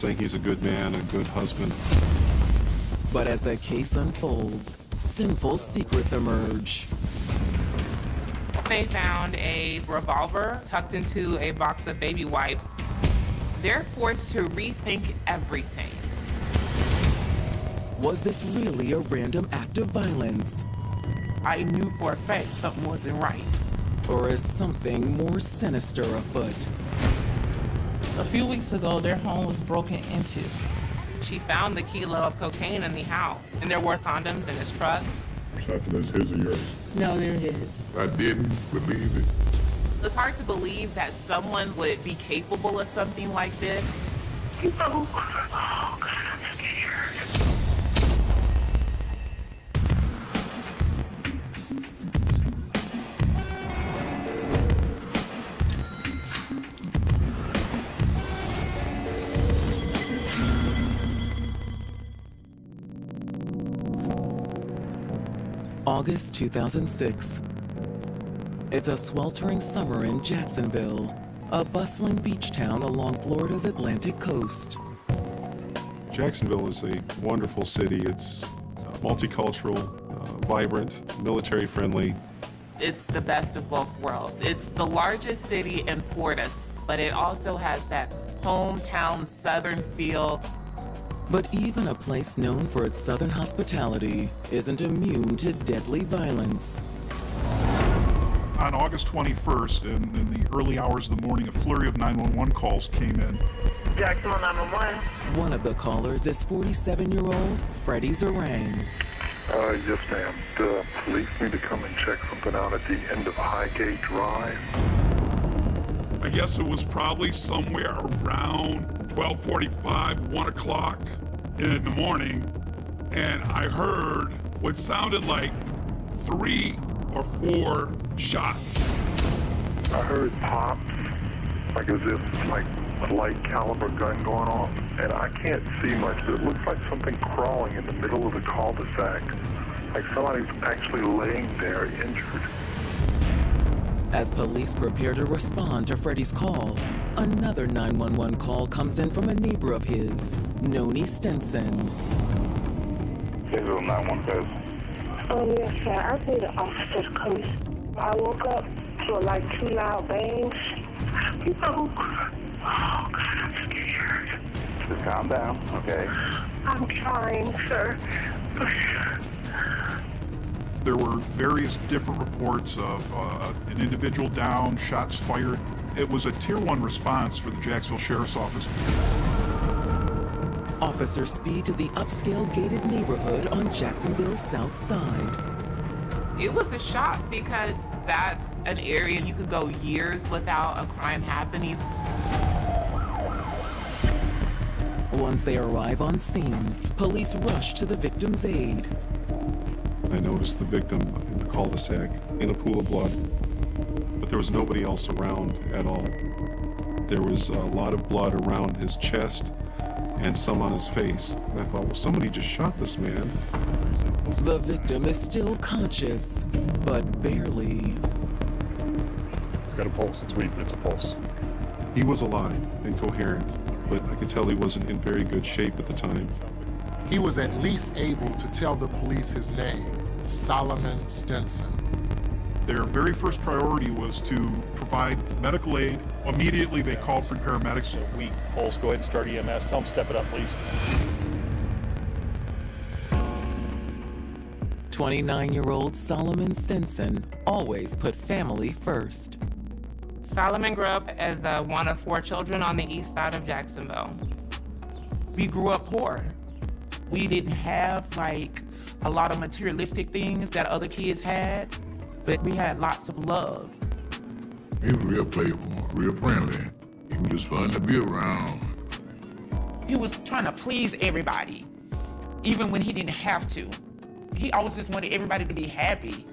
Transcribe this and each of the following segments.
saying he's a good man, a good husband. But as the case unfolds, sinful secrets emerge. They found a revolver tucked into a box of baby wipes. They're forced to rethink everything. Was this really a random act of violence? I knew for a fact something wasn't right. Or is something more sinister afoot? A few weeks ago, their home was broken into. She found the kilo of cocaine in the house, and there were condoms in his truck. Something that's his or yours? No, they're his. I didn't believe it. It's hard to believe that someone would be capable of something like this. Oh, God, I'm scared. August 2006. It's a sweltering summer in Jacksonville, a bustling beach town along Florida's Atlantic coast. Jacksonville is a wonderful city. It's multicultural, vibrant, military friendly. It's the best of both worlds. It's the largest city in Florida, but it also has that hometown southern feel. But even a place known for its southern hospitality isn't immune to deadly violence. On August 21st, in the early hours of the morning, a flurry of 911 calls came in. Jacksonville 911. One of the callers is 47-year-old Freddie Zarang. Yes, ma'am. The police need to come and check something out at the end of Highgate Drive. I guess it was probably somewhere around 12:45, 1 o'clock in the morning, and I heard what sounded like 3 or 4 shots. I heard pops, like as if like a light caliber gun going off, and I can't see much, but it looks like something crawling in the middle of the cul-de-sac, like somebody's actually laying there injured. As police prepare to respond to Freddie's call, another 911 call comes in from a neighbor of his, Noni Stenson. Jacksonville 911. Yes, sir. I need an officer to come in. I woke up to like 2 loud bangs. Oh, God, I'm scared. Just calm down, okay? I'm trying, sir. There were various different reports of an individual down, shots fired. It was a Tier 1 response for the Jacksonville Sheriff's Office. Officers speed to the upscale gated neighborhood on Jacksonville's south side. It was a shock because that's an area you could go years without a crime happening. Once they arrive on scene, police rush to the victim's aid. I noticed the victim in the cul-de-sac in a pool of blood, but there was nobody else around at all. There was a lot of blood around his chest and some on his face. And I thought, well, somebody just shot this man. The victim is still conscious, but barely. It's got a pulse. It's weak, but it's a pulse. He was alive and coherent, but I could tell he wasn't in very good shape at the time. He was at least able to tell the police his name, Solomon Stenson. Their very first priority was to provide medical aid. Immediately, they called for paramedics. Weak pulse. Go ahead and start EMS. Tell them to step it up, please. 29-year-old Solomon Stenson always put family first. Solomon grew up as one of 4 children on the east side of Jacksonville. We grew up poor. We didn't have like a lot of materialistic things that other kids had, but we had lots of love. He was real playful, real friendly. He was just fun to be around. He was trying to please everybody, even when he didn't have to. He always just wanted everybody to be happy.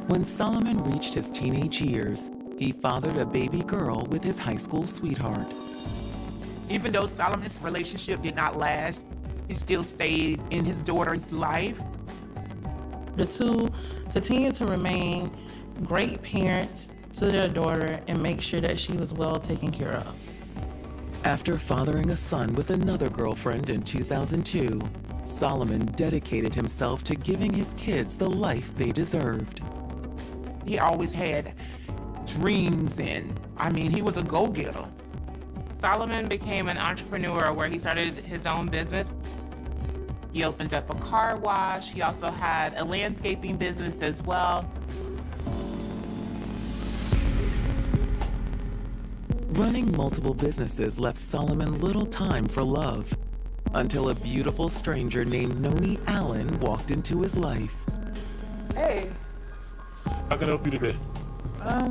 When Solomon reached his teenage years, he fathered a baby girl with his high school sweetheart. Even though Solomon's relationship did not last, he still stayed in his daughter's life. The two continue to remain great parents to their daughter and make sure that she was well taken care of. After fathering a son with another girlfriend in 2002, Solomon dedicated himself to giving his kids the life they deserved. He always had dreams, and he was a go-getter. Solomon became an entrepreneur where he started his own business. He opened up a car wash. He also had a landscaping business as well. Running multiple businesses left Solomon little time for love, until a beautiful stranger named Noni Allen walked into his life. Hey, How can I help you today?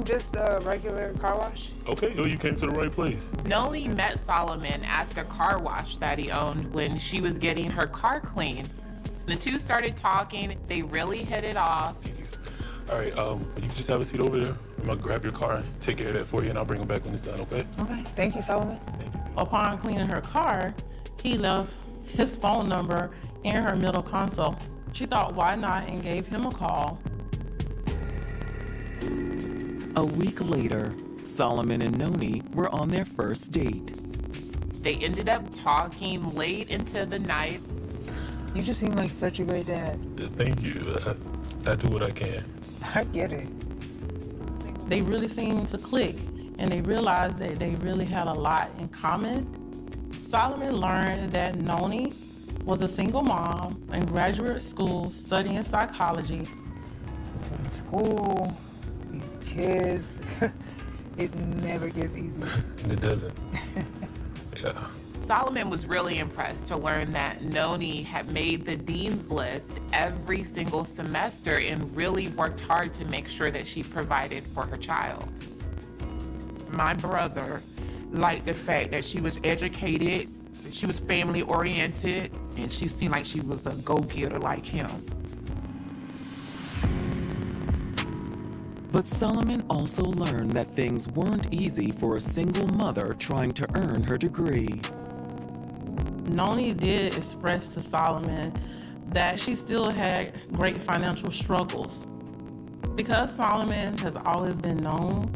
just a regular car wash. Okay, you came to the right place. Noli met Solomon at the car wash that he owned when she was getting her car cleaned. The two started talking. They really hit it off. All right, you can just have a seat over there. I'm gonna grab your car and take care of that for you, and I'll bring it back when it's done, okay? Okay, thank you, Solomon. Thank you. Upon cleaning her car, he left his phone number in her middle console. She thought, why not, and gave him a call. A week later, Solomon and Noni were on their first date. They ended up talking late into the night. You just seem like such a great dad. Thank you. I do what I can. I get it. They really seemed to click, and they realized that they really had a lot in common. Solomon learned that Noni was a single mom in graduate school studying psychology. Between school, these kids, it never gets easy. It doesn't. Yeah. Solomon was really impressed to learn that Noni had made the dean's list every single semester and really worked hard to make sure that she provided for her child. My brother liked the fact that she was educated, she was family oriented, and she seemed like she was a go-getter like him. But Solomon also learned that things weren't easy for a single mother trying to earn her degree. Noni did express to Solomon that she still had great financial struggles. Because Solomon has always been known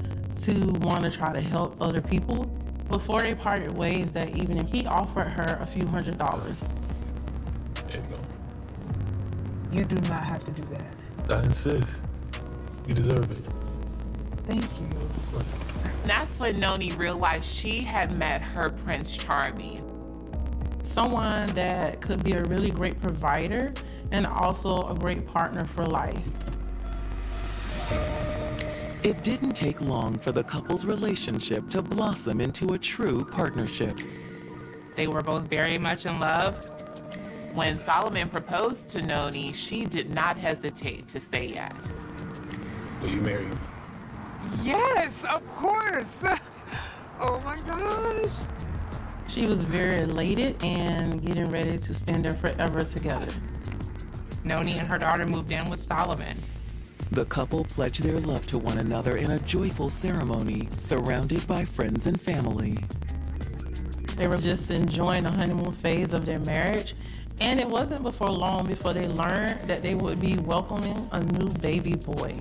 to want to try to help other people, before they parted ways that evening, he offered her a few $100s. There you go. You do not have to do that. I insist. You deserve it. Thank you. And that's when Noni realized she had met her Prince Charming. Someone that could be a really great provider and also a great partner for life. It didn't take long for the couple's relationship to blossom into a true partnership. They were both very much in love. When Solomon proposed to Noni, she did not hesitate to say yes. Will you marry me? Yes, of course. Oh my gosh. She was very elated and getting ready to spend their forever together. Noni and her daughter moved in with Solomon. The couple pledged their love to one another in a joyful ceremony, surrounded by friends and family. They were just enjoying the honeymoon phase of their marriage, and it wasn't before long before they learned that they would be welcoming a new baby boy.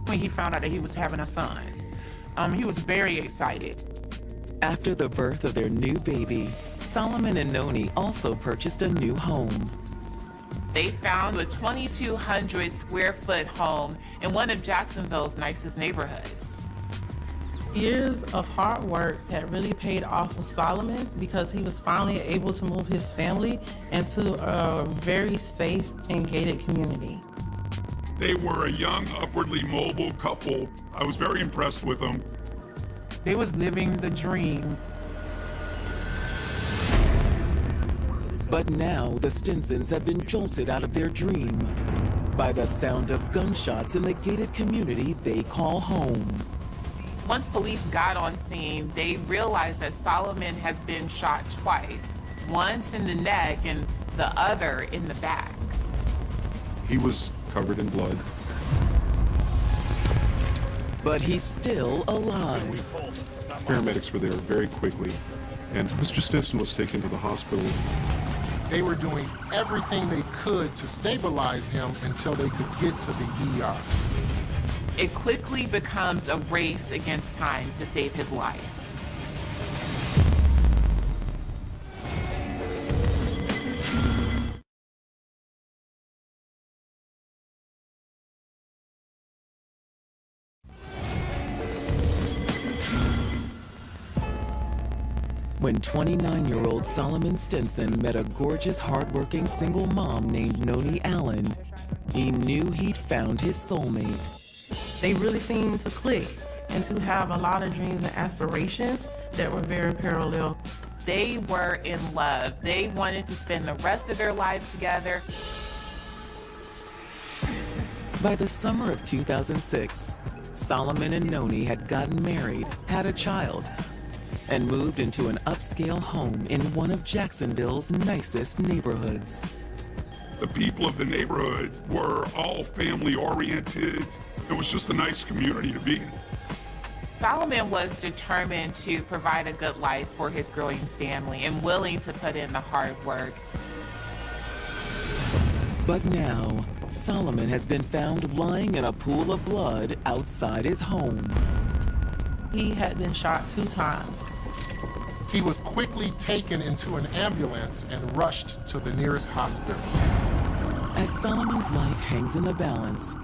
When he found out that he was having a son, he was very excited. After the birth of their new baby, Solomon and Noni also purchased a new home. They found a 2,200 square foot home in one of Jacksonville's nicest neighborhoods. Years of hard work had really paid off for Solomon because he was finally able to move his family into a very safe and gated community. They were a young, upwardly mobile couple. I was very impressed with them. They was living the dream. But now the Stinsons have been jolted out of their dream by the sound of gunshots in the gated community they call home. Once police got on scene, they realized that Solomon has been shot twice, once in the neck and the other in the back. He was covered in blood. But he's still alive. Paramedics were there very quickly, and Mr. Stinson was taken to the hospital. They were doing everything they could to stabilize him until they could get to the ER. It quickly becomes a race against time to save his life. When 29-year-old Solomon Stinson met a gorgeous, hardworking single mom named Noni Allen, he knew he'd found his soulmate. They really seemed to click and to have a lot of dreams and aspirations that were very parallel. They were in love. They wanted to spend the rest of their lives together. By the summer of 2006, Solomon and Noni had gotten married, had a child, and moved into an upscale home in one of Jacksonville's nicest neighborhoods. The people of the neighborhood were all family oriented. It was just a nice community to be in. Solomon was determined to provide a good life for his growing family and willing to put in the hard work. But now, Solomon has been found lying in a pool of blood outside his home. He had been shot 2 times. He was quickly taken into an ambulance and rushed to the nearest hospital. As Solomon's life hangs in the balance,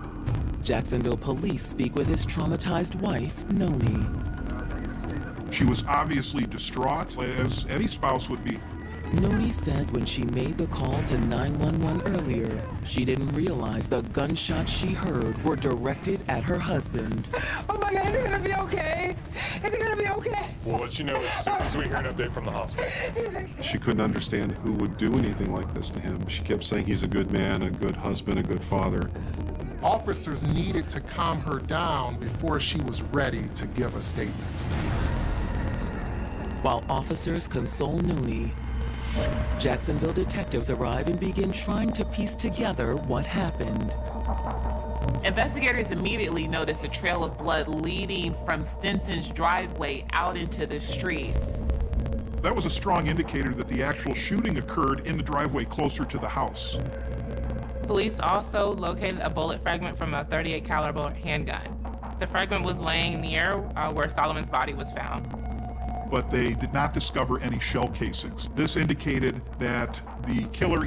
Jacksonville police speak with his traumatized wife, Noni. She was obviously distraught, as any spouse would be. Noni says when she made the call to 911 earlier, she didn't realize the gunshots she heard were directed at her husband. Oh my God, is it gonna be okay? Is it gonna be okay? We'll let you know as soon as we hear an update from the hospital. She couldn't understand who would do anything like this to him. She kept saying he's a good man, a good husband, a good father. Officers needed to calm her down before she was ready to give a statement. While officers console Noni, Jacksonville detectives arrive and begin trying to piece together what happened. Investigators immediately notice a trail of blood leading from Stinson's driveway out into the street. That was a strong indicator that the actual shooting occurred in the driveway closer to the house. Police also located a bullet fragment from a .38 caliber handgun. The fragment was laying near where Solomon's body was found. But they did not discover any shell casings. This indicated that the killer